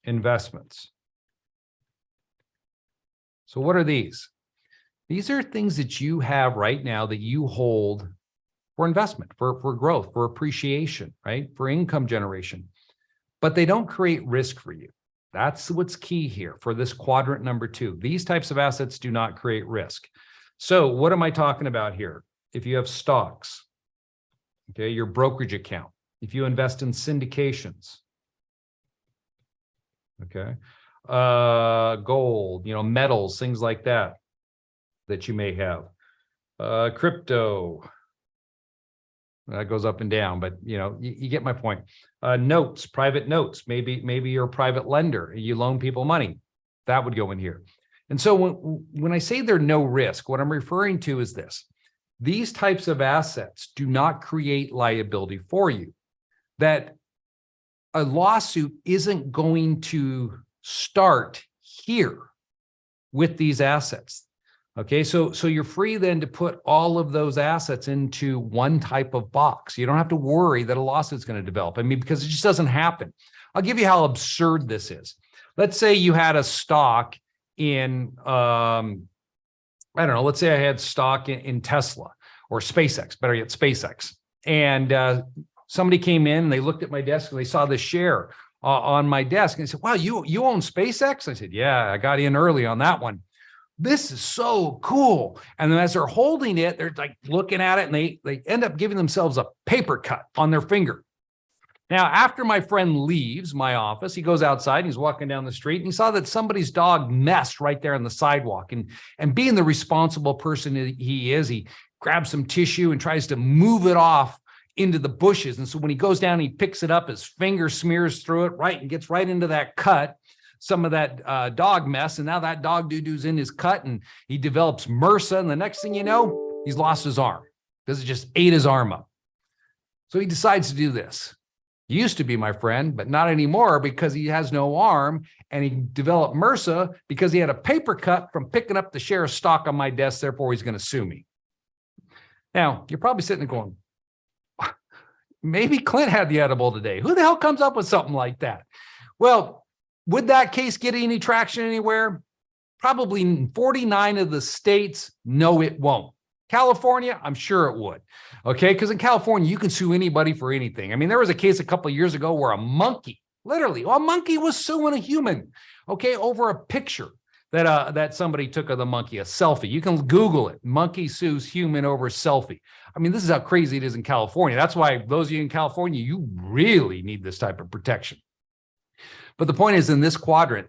Speaker 1: investments. So what are these? These are things that you have right now that you hold for investment, for growth, for appreciation, right? For income generation, but they don't create risk for you. That's what's key here for this quadrant number 2. These types of assets do not create risk. So what am I talking about here? If you have stocks, okay, your brokerage account, if you invest in syndications, okay, gold, metals, things like that you may have, crypto, that goes up and down, but you get my point. Notes, private notes, maybe you're a private lender, you loan people money, that would go in here. And so when I say they're no risk, what I'm referring to is this: these types of assets do not create liability for you. That a lawsuit isn't going to start here with these assets. Okay, so you're free then to put all of those assets into one type of box. You don't have to worry that a lawsuit's going to develop. I mean, because it just doesn't happen. I'll give you how absurd this is. Let's say you had a stock in, I don't know, let's say I had stock in Tesla or SpaceX, better yet, SpaceX. And somebody came in and they looked at my desk and they saw the share on my desk and they said, wow, you own SpaceX? I said, yeah, I got in early on that one. This is so cool. And then as they're holding it, they're like looking at it and they end up giving themselves a paper cut on their finger. Now, after my friend leaves my office, he goes outside and he's walking down the street and he saw that somebody's dog messed right there on the sidewalk. And being the responsible person he is, he grabs some tissue and tries to move it off into the bushes. And so when he goes down, he picks it up, his finger smears through it, right, and gets right into that cut, some of that dog mess. And now that dog doo-doo's in his cut and he develops MRSA. And the next thing you know, he's lost his arm because it just ate his arm up. So he decides to do this. He used to be my friend, but not anymore because he has no arm. And he developed MRSA because he had a paper cut from picking up the share of stock on my desk. Therefore, he's going to sue me. Now, you're probably sitting there going, maybe Clint had the edible today. Who the hell comes up with something like that? Well, would that case get any traction anywhere? Probably in 49 of the states, no, it won't. California, I'm sure it would. Okay, because in California, you can sue anybody for anything. I mean, there was a case a couple of years ago where a monkey, literally, a monkey was suing a human, okay, over a picture that somebody took of the monkey, a selfie. You can Google it. Monkey sues human over selfie. I mean, this is how crazy it is in California. That's why those of you in California, you really need this type of protection. But the point is, in this quadrant,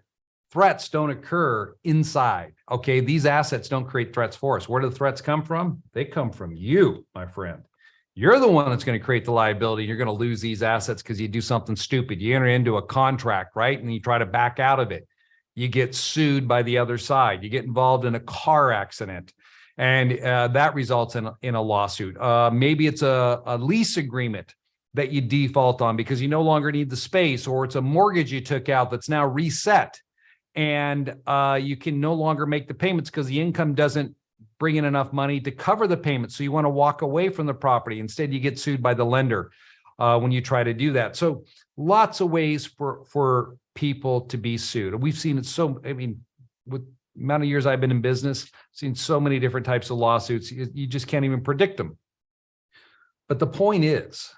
Speaker 1: threats don't occur inside. Okay, these assets don't create threats for us. Where do the threats come from? They come from you, my friend. You're the one that's going to create the liability. You're going to lose these assets because you do something stupid. You enter into a contract, right? And you try to back out of it. You get sued by the other side. You get involved in a car accident. And that results in a lawsuit. Maybe it's a lease agreement that you default on because you no longer need the space, or it's a mortgage you took out that's now reset. And you can no longer make the payments because the income doesn't bring in enough money to cover the payments. So you want to walk away from the property. Instead, you get sued by the lender when you try to do that. So lots of ways for people to be sued. We've seen it with the amount of years I've been in business, seen so many different types of lawsuits. You just can't even predict them. But the point is,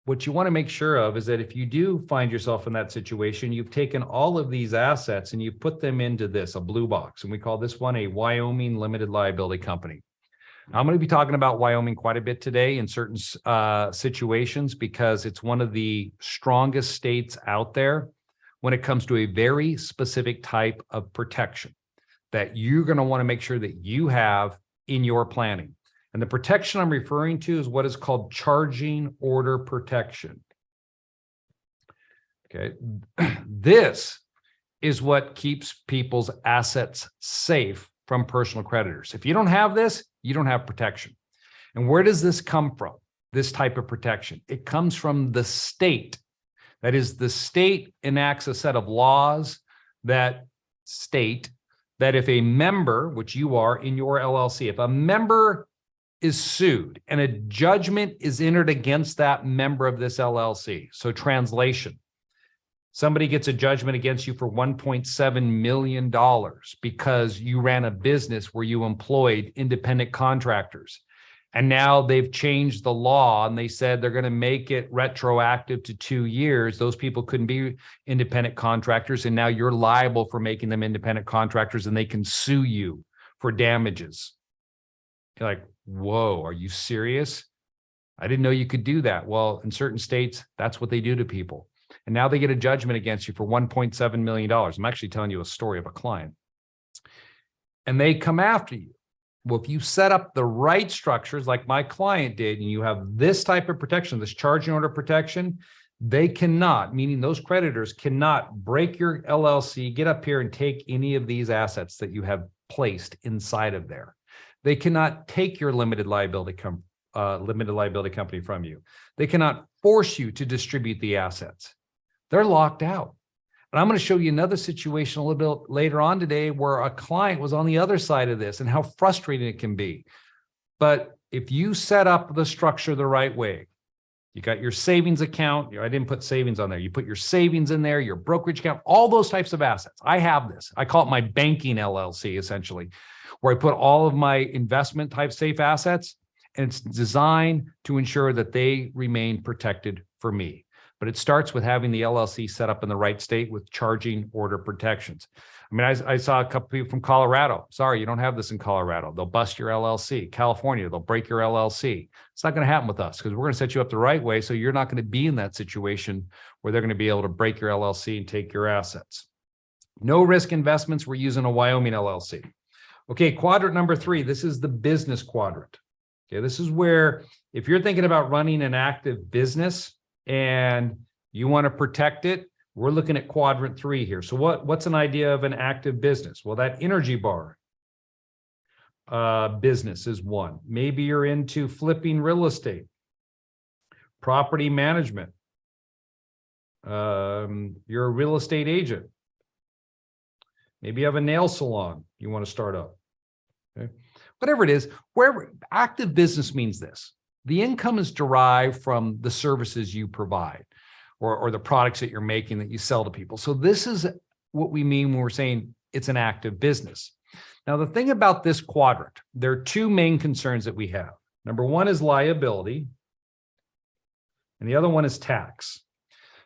Speaker 1: what you want to make sure of is that if you do find yourself in that situation, you've taken all of these assets and you put them into a blue box. And we call this one a Wyoming limited liability company. I'm going to be talking about Wyoming quite a bit today in certain situations because it's one of the strongest states out there when it comes to a very specific type of protection that you're going to want to make sure that you have in your planning. And the protection I'm referring to is what is called charging order protection. Okay. This is what keeps people's assets safe from personal creditors. If you don't have this, you don't have protection. And where does this come from? This type of protection? It comes from the state. That is, the state enacts a set of laws that state that if a member, which you are in your LLC, if a member is sued and a judgment is entered against that member of this LLC, so translation, somebody gets a judgment against you for $1.7 million because you ran a business where you employed independent contractors. And now they've changed the law and they said they're going to make it retroactive to 2 years. Those people couldn't be independent contractors. And now you're liable for making them independent contractors and they can sue you for damages. You're like, whoa, are you serious? I didn't know you could do that. Well, in certain states, that's what they do to people. And now they get a judgment against you for $1.7 million. I'm actually telling you a story of a client. And they come after you. Well, if you set up the right structures like my client did, and you have this type of protection, this charging order protection, they cannot, meaning those creditors cannot break your LLC, get up here and take any of these assets that you have placed inside of there. They cannot take your limited liability company from you. They cannot force you to distribute the assets. They're locked out. And I'm going to show you another situation a little bit later on today where a client was on the other side of this and how frustrating it can be. But if you set up the structure the right way, you got your savings account. I didn't put savings on there. You put your savings in there, your brokerage account, all those types of assets. I have this. I call it my banking LLC, essentially, where I put all of my investment type safe assets, and it's designed to ensure that they remain protected for me. But it starts with having the LLC set up in the right state with charging order protections. I mean, I saw a couple people from Colorado. Sorry, you don't have this in Colorado. They'll bust your LLC. California, they'll break your LLC. It's not going to happen with us because we're going to set you up the right way so you're not going to be in that situation where they're going to be able to break your LLC and take your assets. No risk investments. We're using a Wyoming LLC. Okay, quadrant number 3. This is the business quadrant. Okay, this is where if you're thinking about running an active business and you want to protect it, we're looking at quadrant 3 here. So what's an idea of an active business? Well, that energy bar business is one. Maybe you're into flipping real estate, property management. You're a real estate agent. Maybe you have a nail salon you want to start up. Okay. Whatever it is, wherever active business means this. The income is derived from the services you provide or the products that you're making that you sell to people. So this is what we mean when we're saying it's an active business. Now, the thing about this quadrant, there are 2 main concerns that we have. Number 1 is liability, and the other one is tax.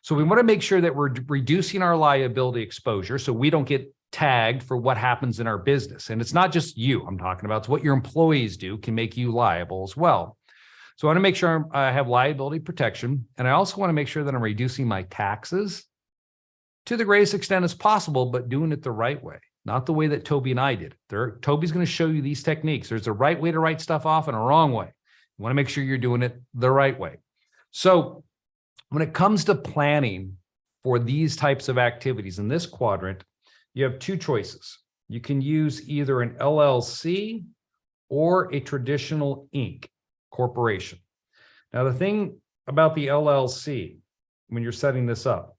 Speaker 1: So we want to make sure that we're reducing our liability exposure so we don't get tagged for what happens in our business. And it's not just you I'm talking about, it's what your employees do can make you liable as well. So I want to make sure I have liability protection. And I also want to make sure that I'm reducing my taxes to the greatest extent as possible, but doing it the right way, not the way that Toby and I did it. Toby's going to show you these techniques. There's a right way to write stuff off and a wrong way. You want to make sure you're doing it the right way. So when it comes to planning for these types of activities in this quadrant, you have 2 choices. You can use either an LLC or a traditional Inc. corporation. Now, the thing about the LLC, when you're setting this up,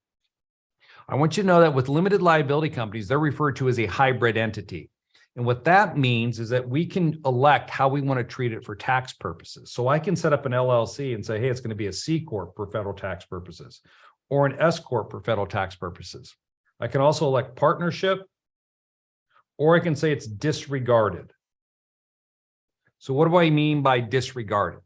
Speaker 1: I want you to know that with limited liability companies, they're referred to as a hybrid entity. And what that means is that we can elect how we want to treat it for tax purposes. So I can set up an LLC and say, hey, it's going to be a C Corp for federal tax purposes, or an S Corp for federal tax purposes. I can also elect partnership, or I can say it's disregarded. So what do I mean by disregarded?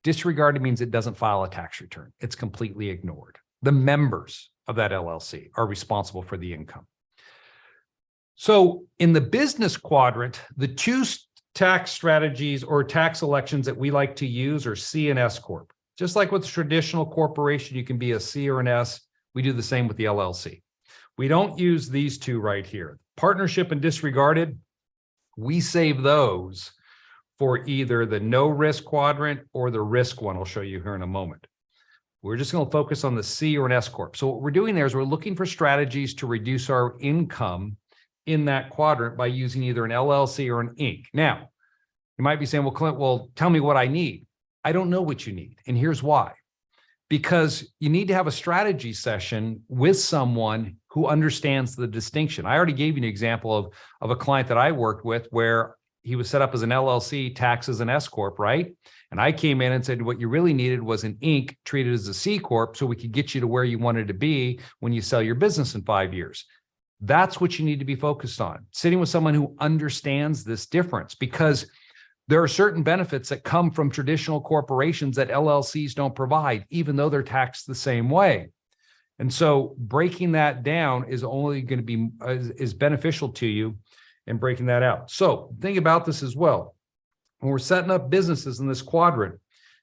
Speaker 1: Disregarded means it doesn't file a tax return. It's completely ignored. The members of that LLC are responsible for the income. So in the business quadrant, the 2 tax strategies or tax elections that we like to use are C and S Corp. Just like with a traditional corporation, you can be a C or an S. We do the same with the LLC. We don't use these two right here. Partnership and disregarded, we save those for either the no risk quadrant or the risk one. I'll show you here in a moment. We're just going to focus on the C or an S Corp. So what we're doing there is we're looking for strategies to reduce our income in that quadrant by using either an LLC or an Inc. Now, you might be saying, well, Clint, well, tell me what I need. I don't know what you need. And here's why. Because you need to have a strategy session with someone who understands the distinction. I already gave you an example of a client that I worked with where he was set up as an LLC, taxed as an S Corp, right? And I came in and said, what you really needed was an Inc. treated as a C Corp so we could get you to where you wanted to be when you sell your business in 5 years. That's what you need to be focused on, sitting with someone who understands this difference, because there are certain benefits that come from traditional corporations that LLCs don't provide, even though they're taxed the same way. And so breaking that down is only going to be is beneficial to you in breaking that out. So think about this as well. When we're setting up businesses in this quadrant,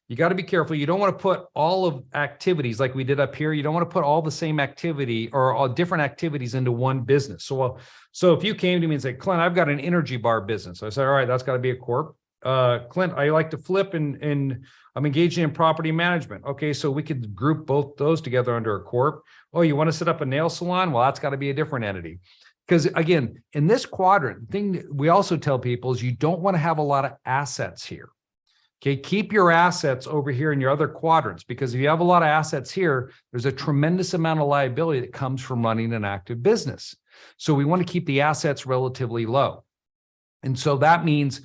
Speaker 1: you got to be careful. You don't want to put all of activities like we did up here. You don't want to put all the same activity or all different activities into one business. So if you came to me and said, Clint, I've got an energy bar business. I said, all right, that's got to be a corp. Clint, I like to flip and I'm engaging in property management. Okay, so we could group both those together under a corp. Oh, you want to set up a nail salon? Well, that's got to be a different entity. Because again, in this quadrant, the thing that we also tell people is you don't want to have a lot of assets here. Okay, keep your assets over here in your other quadrants, because if you have a lot of assets here, there's a tremendous amount of liability that comes from running an active business. So we want to keep the assets relatively low. And so that means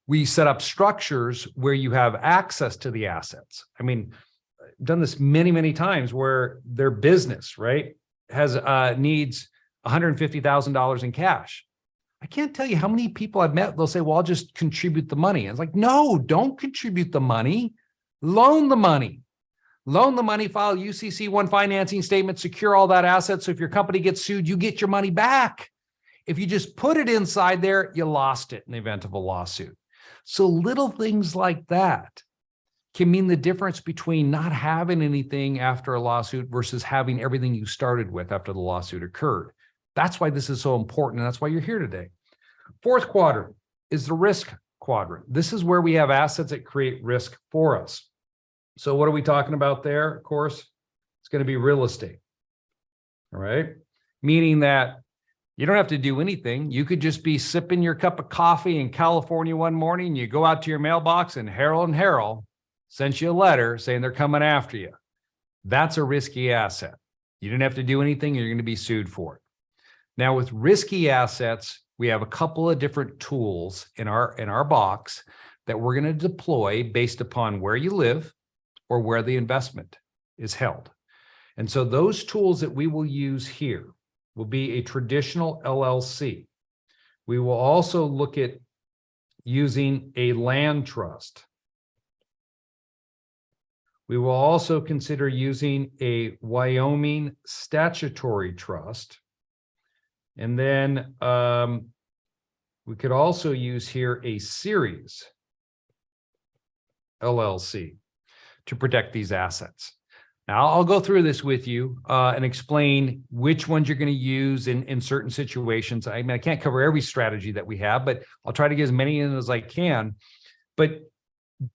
Speaker 1: we set up structures where you have access to the assets. I mean, I've done this many, many times where their business, right, has needs $150,000 in cash. I can't tell you how many people I've met. They'll say, well, I'll just contribute the money. And it's like, no, don't contribute the money. Loan the money. Loan the money, file UCC1 financing statement, secure all that asset. So if your company gets sued, you get your money back. If you just put it inside there, you lost it in the event of a lawsuit. So little things like that can mean the difference between not having anything after a lawsuit versus having everything you started with after the lawsuit occurred. That's why this is so important, and that's why you're here today. Fourth quadrant is the risk quadrant. This is where we have assets that create risk for us. So what are we talking about there? Of course, it's going to be real estate. All right. Meaning that you don't have to do anything. You could just be sipping your cup of coffee in California one morning. You go out to your mailbox and Harold sent you a letter saying they're coming after you. That's a risky asset. You didn't have to do anything. You're going to be sued for it. Now, with risky assets, we have a couple of different tools in our box that we're going to deploy based upon where you live or where the investment is held. And so those tools that we will use here will be a traditional LLC. We will also look at using a land trust. We will also consider using a Wyoming statutory trust. And then we could also use here a series LLC to protect these assets. Now, I'll go through this with you and explain which ones you're going to use in certain situations. I mean, I can't cover every strategy that we have, but I'll try to get as many in as I can. But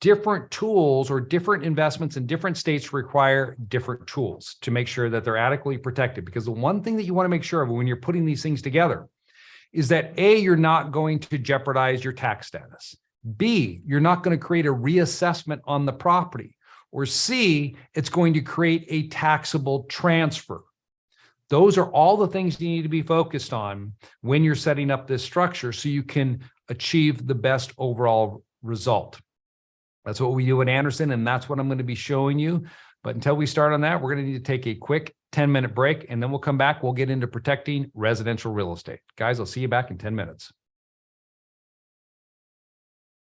Speaker 1: different tools or different investments in different states require different tools to make sure that they're adequately protected. Because the one thing that you want to make sure of when you're putting these things together is that A, you're not going to jeopardize your tax status. B, you're not going to create a reassessment on the property. Or C, it's going to create a taxable transfer. Those are all the things you need to be focused on when you're setting up this structure so you can achieve the best overall result. That's what we do at Anderson, and that's what I'm going to be showing you. But until we start on that, we're going to need to take a quick 10-minute break, and then we'll come back. We'll get into protecting residential real estate. Guys, I'll see you back in 10 minutes.